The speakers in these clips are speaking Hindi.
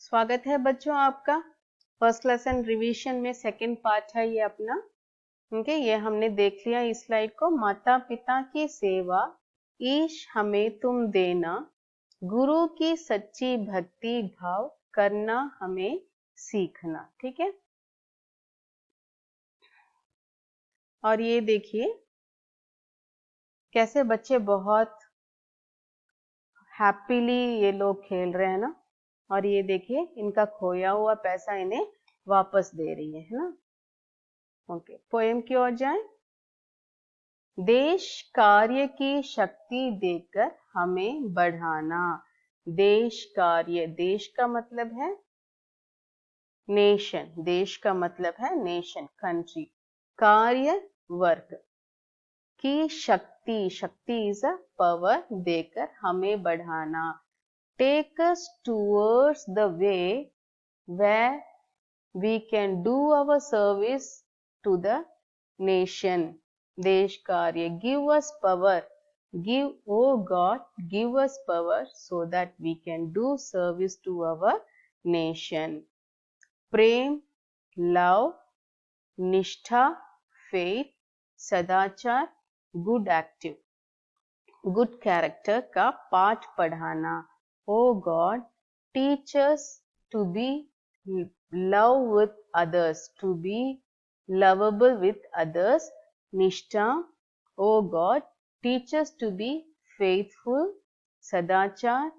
स्वागत है बच्चों आपका फर्स्ट लेसन रिवीजन में सेकंड पार्ट है ये अपना। ओके, ये हमने देख लिया इस स्लाइड को। माता पिता की सेवा ईश हमें तुम देना, गुरु की सच्ची भक्ति भाव करना हमें सीखना। ठीक है, और ये देखिए कैसे बच्चे बहुत हैप्पीली ये लोग खेल रहे हैं ना। और ये देखिए इनका खोया हुआ पैसा इन्हें वापस दे रही है ना। ओके, पोएम की ओर जाएं। देश कार्य की शक्ति देकर हमें बढ़ाना। देश कार्य, देश का मतलब है नेशन, देश का मतलब है नेशन, कंट्री। कार्य वर्क की शक्ति, शक्ति इज अ पावर, देकर हमें बढ़ाना। Take us towards the way where we can do our service to the nation. देश कार्य, give us power, give, oh God, give us power so that we can do service to our nation. Prem, love, निष्ठा, faith, सदाचार, good active, good character का पाठ पढ़ाना। Oh God, teach us to be love with others, to be lovable with others. Nishta, oh God, teach us to be faithful. Sadachar,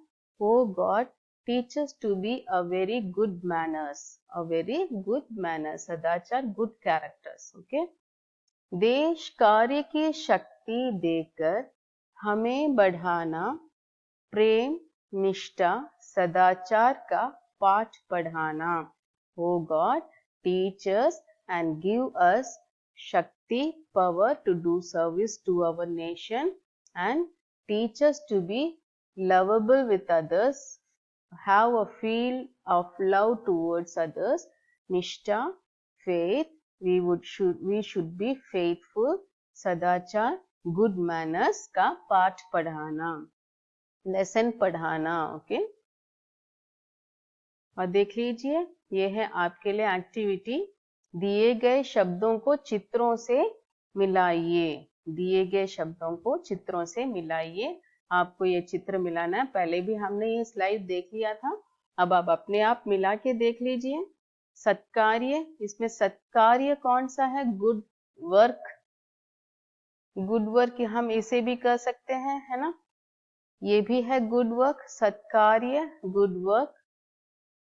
oh God, teach us to be a very good manners, a very good manners. Sadachar, good characters. Okay. देश कार्य की शक्ति देकर हमें बढ़ाना, प्रेम, निष्ठा, सदाचार का पाठ पढ़ाना। O God, teach us and give us Shakti, power to do service to our nation, and teach us to be lovable with others, have a feel of love towards others. Nishtha, faith, we should be faithful. Sadachar, good manners का पाठ पढ़ाना, लेसन पढ़ाना। ओके, और देख लीजिए ये है आपके लिए एक्टिविटी। दिए गए शब्दों को चित्रों से मिलाइए, दिए गए शब्दों को चित्रों से मिलाइए। आपको ये चित्र मिलाना है, पहले भी हमने ये स्लाइड देख लिया था, अब आप अपने आप मिला के देख लीजिए। सत्कार्य, इसमें सत्कार्य कौन सा है? गुड वर्क, गुड वर्क हम इसे भी कर सकते हैं, है ना। ये भी है गुड वर्क, सत्कार्य, गुड वर्क,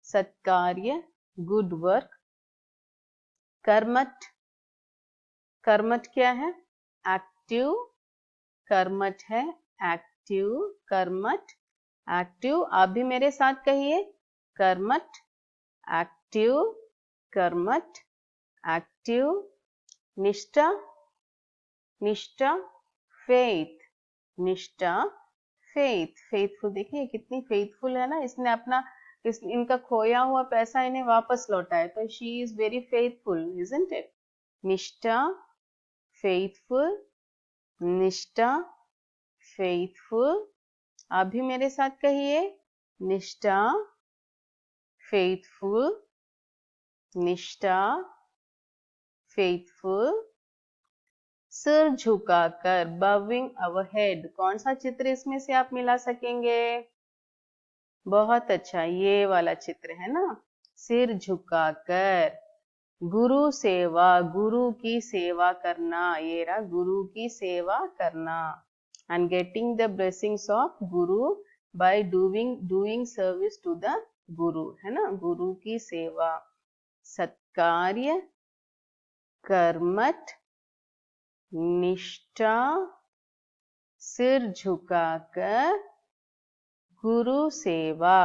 सत्कार्य, गुड वर्क। कर्मठ, कर्मठ क्या है? एक्टिव, कर्मठ है एक्टिव, कर्मठ एक्टिव। आप भी मेरे साथ कहिए, कर्मठ एक्टिव, कर्मठ एक्टिव। निष्ठा, निष्ठा फेथ, निष्ठा फेथ, फेथफुल। देखिए कितनी फेथफुल है ना, इसने अपना इनका खोया हुआ पैसा इन्हें वापस लौटा है, तो she is very faithful, isn't it. निष्ठा, फेथफुल, निष्ठा फेथफुल। आप भी मेरे साथ कहिए, निष्ठा फेथफुल, निष्ठा फेथफुल। सिर झुकाकर, बविंग अवर हेड, कौन सा चित्र इसमें से आप मिला सकेंगे? बहुत अच्छा, ये वाला चित्र है ना, सिर झुकाकर। गुरु सेवा, गुरु की सेवा करना, ये रहा गुरु की सेवा करना। And getting the blessings of guru by doing service to the guru, है ना, गुरु की सेवा। सत्कार्य, कर्मठ, निष्ठा, सिर झुकाकर, गुरु सेवा।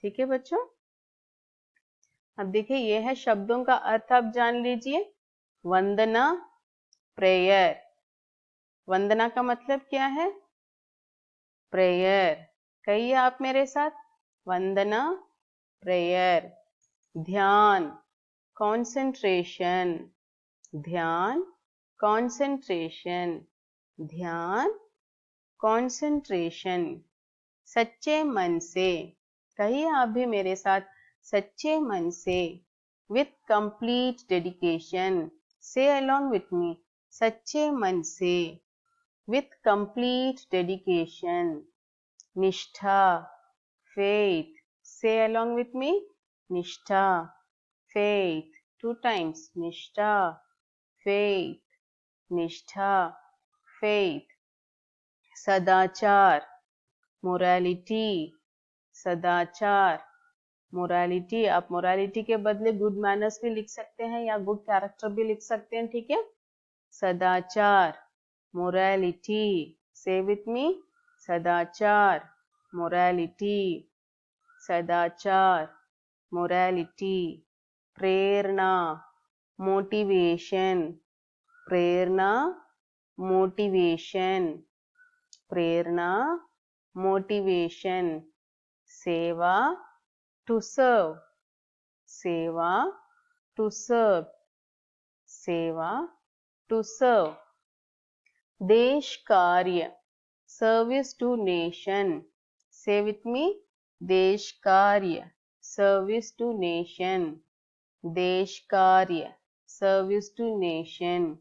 ठीक है बच्चों, अब देखिए ये है शब्दों का अर्थ, आप जान लीजिए। वंदना, प्रेयर, वंदना का मतलब क्या है? प्रेयर। कहिए आप मेरे साथ, वंदना प्रेयर। ध्यान, कॉन्सेंट्रेशन, ध्यान कॉन्सेंट्रेशन, ध्यान कॉन्सेंट्रेशन। सच्चे मन से, कहिए आप भी मेरे साथ, सच्चे मन से, with complete dedication. Say along with me. सच्चे मन से, with complete dedication. निष्ठा, faith. Say along with me. निष्ठा, faith. 2 times. निष्ठा, faith. निष्ठा, faith. सदाचार, morality. सदाचार, मोरालिटी. आप मोरालिटी के बदले गुड मैनर्स भी लिख सकते हैं या गुड कैरेक्टर भी लिख सकते हैं, ठीक है. सदाचार, मोरालिटी. से विथ मी. सदाचार, मोरालिटी. सदाचार, मोरालिटी. प्रेरणा, मोटिवेशन. प्रेरणा, मोटिवेशन. प्रेरणा, मोटिवेशन. सेवा, to serve. सेवा, to serve. सेवा, to serve. देश कार्य, service to nation. Say with me. देश कार्य, service to nation. देश कार्य, service to nation.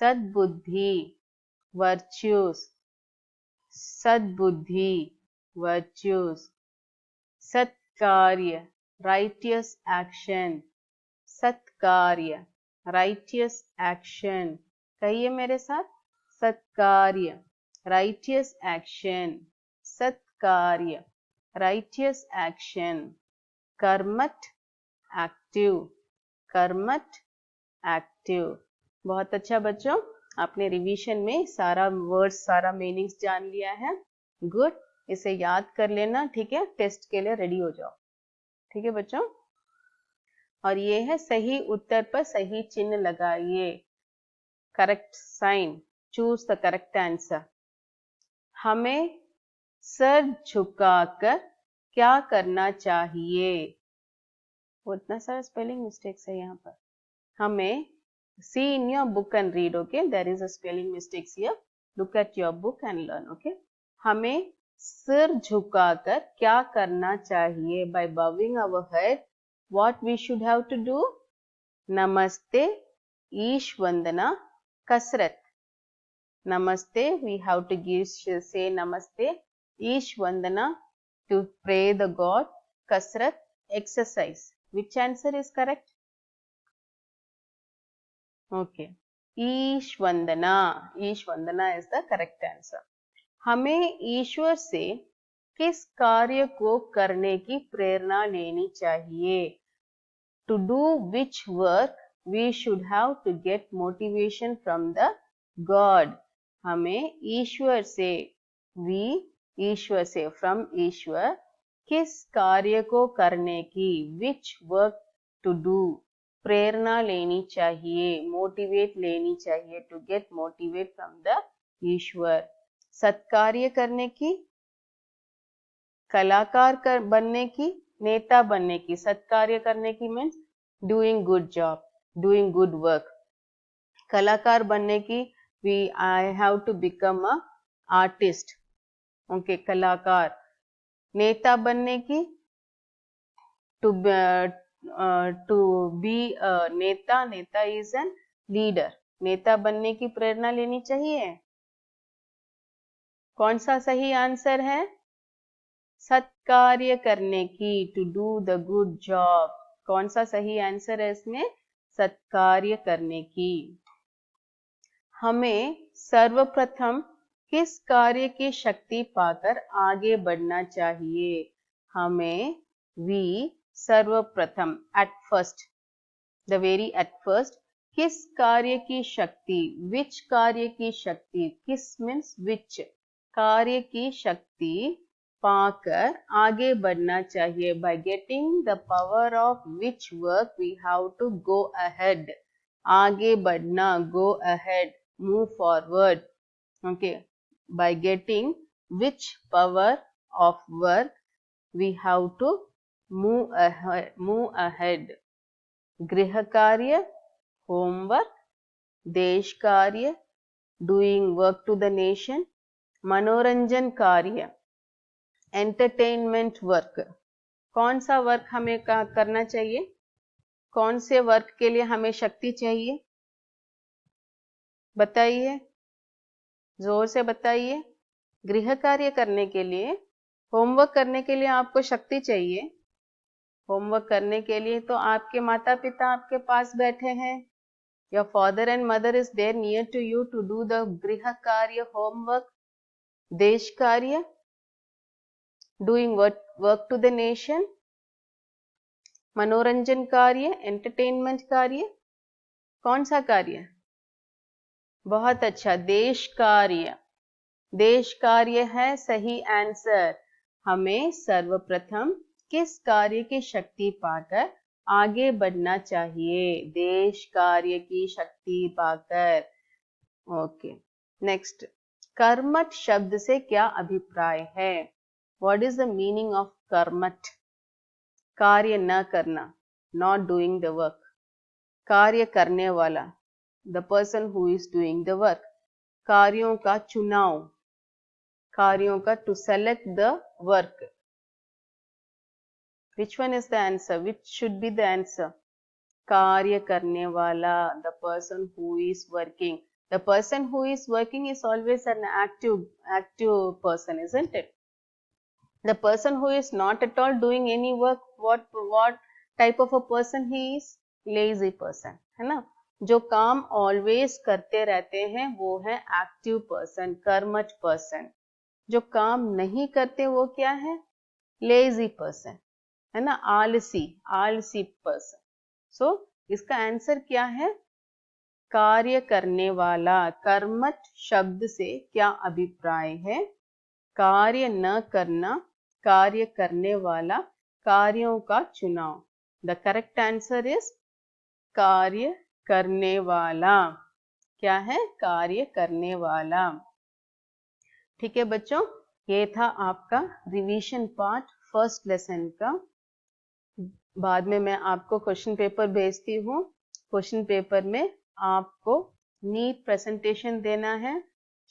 सद्बुद्धि, virtues. सद्बुद्धि, virtues. सत्कार्य, righteous action. सत्कार्य, righteous action. कहिए मेरे साथ. सत्कार्य, righteous action. सत्कार्य, righteous action. कर्मठ, active. कर्मठ, active. बहुत अच्छा बच्चों, आपने रिवीजन में सारा वर्ड्स, सारा मीनिंग्स जान लिया है. गुड. इसे याद कर लेना, ठीक है. टेस्ट के लिए रेडी हो जाओ, ठीक है बच्चों. और ये है सही उत्तर पर सही चिन्ह लगाइए. Correct sign. Choose the correct answer. हमें सर झुकाकर क्या करना चाहिए. वो इतना सारा स्पेलिंग मिस्टेक्स है यहाँ पर. हमें, see in your book and read, okay. There is a spelling mistakes here. Look at your book and learn, okay. हमें सिर झुकाकर क्या करना चाहिए. By bowing our head, what we should have to do? नमस्ते, ईश वंदना, कसरत. नमस्ते, we have to say namaste. Ish Vandana, to pray the God. कसरत, exercise. Which answer is correct? Okay. Ish Vandana. Ish Vandana is the correct answer. हमें ईश्वर से किस कार्य को करने की प्रेरणा लेनी चाहिए. To do which work we should have to get motivation from the God. हमें ईश्वर से, we ईश्वर से, from ईश्वर, किस कार्य को करने की, which work to do, प्रेरणा लेनी चाहिए, मोटिवेट लेनी चाहिए. To get motivate from the ईश्वर. सत्कार्य करने की, कलाकार बनने की, नेता बनने की. सत्कार्य करने की means doing good job, doing good work. कलाकार बनने की, I have to become a artist. Okay, कलाकार. नेता बनने की, to be a नेता. नेता is an leader. नेता बनने की प्रेरणा लेनी चाहिए. कौन सा सही आंसर है? सत्कार्य करने की, to do the good job. कौन सा सही आंसर है इसमें? सत्कार्य करने की. हमें सर्वप्रथम किस कार्य की शक्ति पाकर आगे बढ़ना चाहिए. हमें सर्वप्रथम, at first, the very at first, किस कार्य की शक्ति, विच कार्य की शक्ति, किस मीन्स विच, कार्य की शक्ति पाकर आगे बढ़ना चाहिए. By getting the power of which work we have to go ahead. आगे बढ़ना, go ahead, move forward. Okay, by getting which power of work we have to move ahead. गृह कार्य, होमवर्क. देश कार्य, doing work to the nation. मनोरंजन कार्य, एंटरटेनमेंट वर्क. कौन सा वर्क हमें करना चाहिए? कौन से वर्क के लिए हमें शक्ति चाहिए? बताइए, जोर से बताइए। गृह कार्य करने के लिए, होमवर्क करने के लिए आपको शक्ति चाहिए। होमवर्क करने के लिए तो आपके माता पिता आपके पास बैठे हैं। Your father and mother is there near to you to do the griha karya, homework, desh karya, doing work to the nation, मनोरंजन कार्य, एंटरटेनमेंट कार्य, कौन सा कार्य? बहुत अच्छा, देश कार्य। देश कार्य है सही आंसर। हमें सर्वप्रथम किस कार्य की शक्ति पाकर आगे बढ़ना चाहिए? देश कार्य की शक्ति पाकर। ओके, नेक्स्ट, कर्मठ शब्द से क्या अभिप्राय है? What is the meaning of कर्मठ? कार्य न करना, नॉट डूइंग द वर्क। कार्य करने वाला, the person who is doing the work. कार्यों का चुनाव, कार्यों का to select the work. Which one is the answer? Which should be the answer? कार्य करने वाला, the person who is working. The person who is working is always an active person, isn't it? The person who is not at all doing any work, what type of a person he is? Lazy person, है ना? जो काम always करते रहते हैं वो है active person, कर्मठ person. जो काम नहीं करते वो क्या है? Lazy person, है ना? आलसी person. So इसका आंसर क्या है? कार्य करने वाला। कर्मठ शब्द से क्या अभिप्राय है? कार्य न करना, कार्य करने वाला, कार्यों का चुनाव। द करेक्ट आंसर इज कार्य करने वाला। क्या है? कार्य करने वाला। ठीक है बच्चों, ये था आपका रिवीजन पार्ट फर्स्ट लेसन का। बाद में मैं आपको क्वेश्चन पेपर भेजती हूँ। क्वेश्चन पेपर में आपको नीट प्रेजेंटेशन देना है,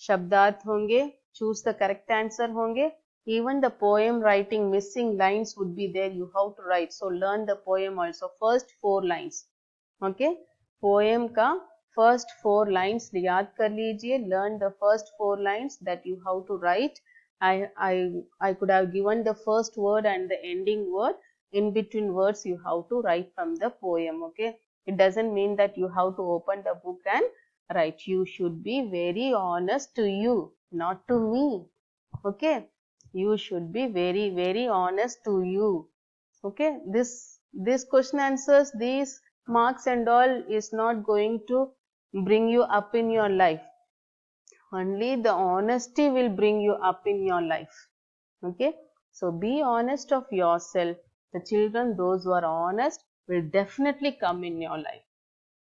शब्दार्थ होंगे, चूज द करेक्ट आंसर होंगे, even the poem writing missing lines would be there, you have to write, so learn the poem also, first 4 lines. Okay, poem का first 4 lines याद कर लीजिए, learn the first 4 lines that you have to write. I could have given the first word and the ending word. In between words you have to write from the poem. Okay, it doesn't mean that you have to open the book and write. You should be very honest to you, not to me. Okay, you should be very honest to you. Okay, this question answers, these marks and all is not going to bring you up in your life. Only the honesty will bring you up in your life. Okay, so be honest of yourself. The children, those who are honest, will definitely come in your life.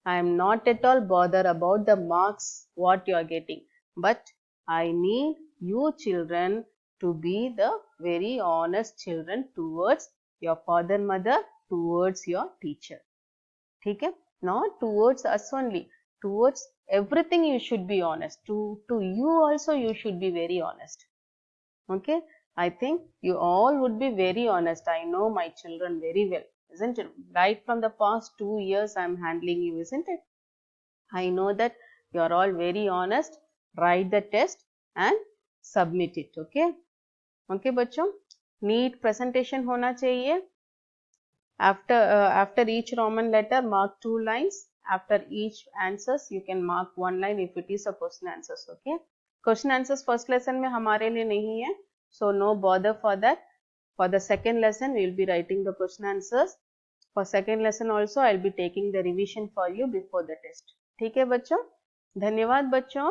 I am not at all bothered about the marks what you are getting, but I need you children to be the very honest children towards your father, mother, towards your teacher. ठीक है? Not towards us only, towards everything you should be honest. To you also you should be very honest. Okay, I think you all would be very honest. I know my children very well, isn't it? Right from the past 2 years I am handling you, isn't it? I know that you are all very honest. Write the test and submit it. Okay, okay बच्चों, neat presentation होना चाहिए. After each Roman letter mark 2 lines. After each answers you can mark 1 line if it is a question answers. Okay, question answers first lesson में हमारे लिए नहीं है, so no bother for that. For the second lesson we will be writing the question answers. For second lesson also I will be taking the revision for you before the test. ठीक है बच्चों, धन्यवाद बच्चों.